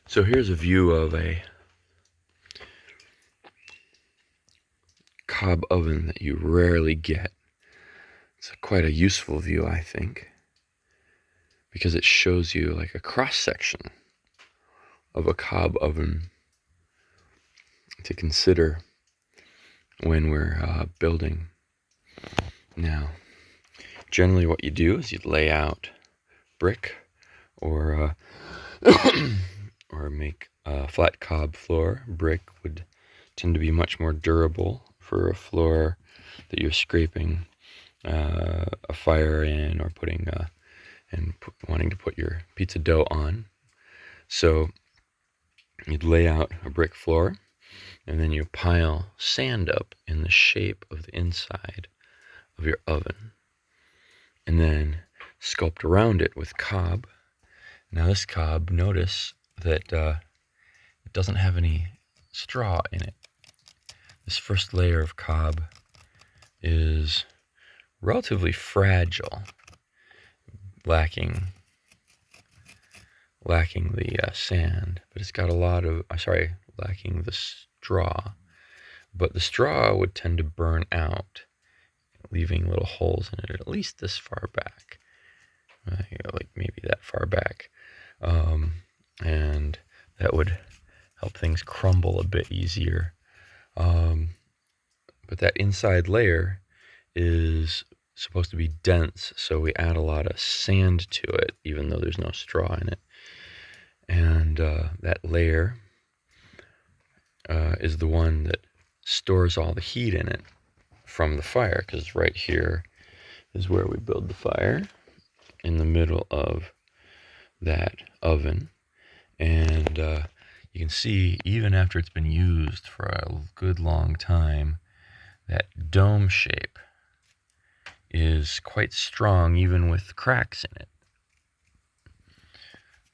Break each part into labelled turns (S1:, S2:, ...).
S1: So here's a view of a cob oven that you rarely get. It's quite a useful view, I think, because it shows you like a cross-section of a cob oven to consider when we're building. Now, generally what you do is you lay out brick or or make a flat cob floor. Brick would tend to be much more durable for a floor that you're scraping a fire in or putting wanting to put your pizza dough on. So you'd lay out a brick floor, and then you pile sand up in the shape of the inside of your oven, and then sculpt around it with cob. Now this cob, notice that it doesn't have any straw in it. This first layer of cob is relatively fragile, lacking the sand, but it's got a lot of, lacking the straw. But the straw would tend to burn out, leaving little holes in it, at least this far back, like maybe that far back. And that would help things crumble a bit easier. But that inside layer is supposed to be dense, so we add a lot of sand to it, even though there's no straw in it. And that layer is the one that stores all the heat in it from the fire, because right here is where we build the fire, in the middle of that oven. And you can see, even after it's been used for a good long time, that dome shape is quite strong, even with cracks in it.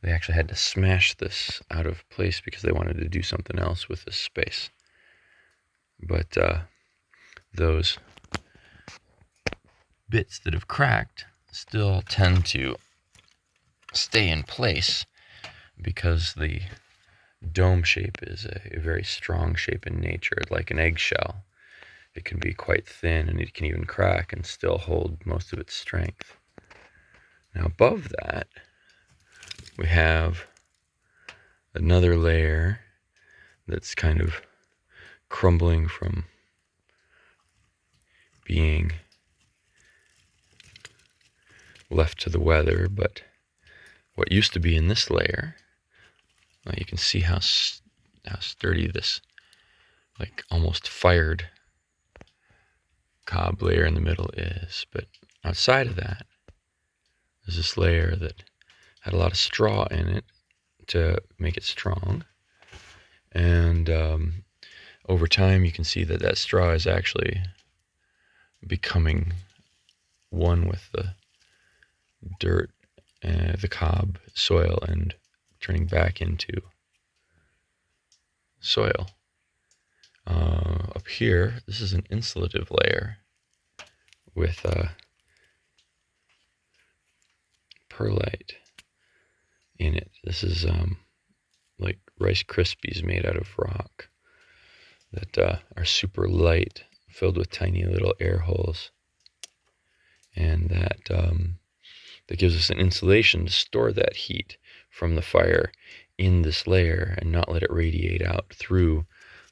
S1: They actually had to smash this out of place because they wanted to do something else with this space. But those bits that have cracked still tend to stay in place because the dome shape is a very strong shape in nature, like an eggshell. It can be quite thin, and it can even crack and still hold most of its strength. Now above that, we have another layer that's kind of crumbling from being left to the weather. But what used to be in this layer, well, you can see how sturdy this, like almost fired cob layer in the middle is. But outside of that, there's this layer that had a lot of straw in it to make it strong. And over time, you can see that that straw is actually becoming one with the dirt, the cob soil, and turning back into soil. Up here, this is an insulative layer with perlite in it. This is like Rice Krispies made out of rock that are super light, filled with tiny little air holes, and that gives us an insulation to store that heat from the fire in this layer and not let it radiate out through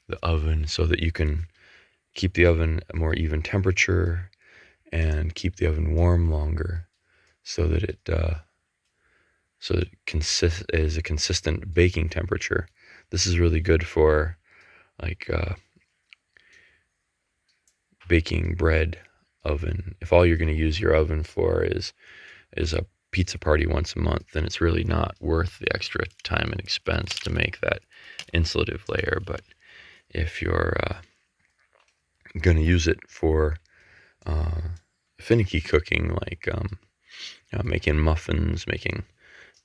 S1: the oven, so that you can keep the oven a more even temperature and keep the oven warm longer, so that it is a consistent baking temperature. This is really good for like baking bread oven. If all you're going to use your oven for is a pizza party once a month, then it's really not worth the extra time and expense to make that insulative layer. But if you're going to use it for finicky cooking, like making muffins, making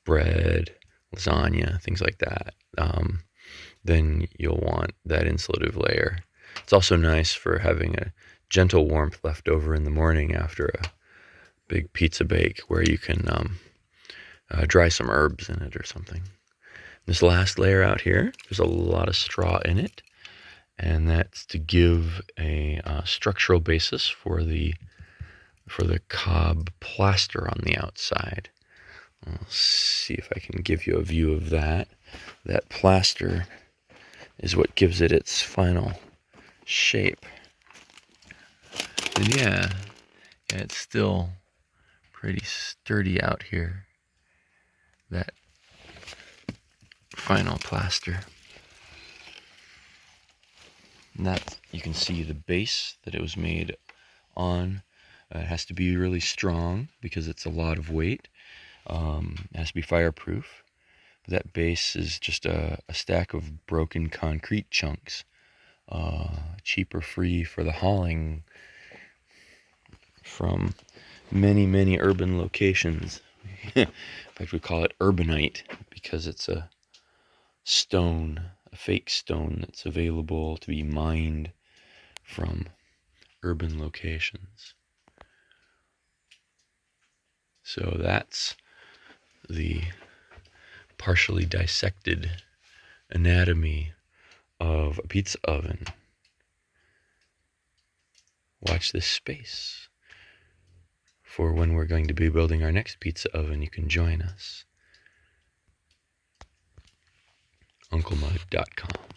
S1: bread, lasagna, things like that, then you'll want that insulative layer. It's also nice for having a gentle warmth left over in the morning after a big pizza bake, where you can dry some herbs in it or something. This last layer out here, there's a lot of straw in it, and that's to give a structural basis for the cob plaster on the outside. I'll see if I can give you a view of that. That plaster is what gives it its final shape. And yeah, it's still pretty sturdy out here, that final plaster. And that, you can see the base that it was made on. It has to be really strong because it's a lot of weight. It has to be fireproof. That base is just a stack of broken concrete chunks, cheap or free for the hauling from many, many urban locations. In fact, we call it urbanite because it's a stone, a fake stone that's available to be mined from urban locations. So that's the partially dissected anatomy of a pizza oven. Watch this space for when we're going to be building our next pizza oven. You can join us. UncleMud.com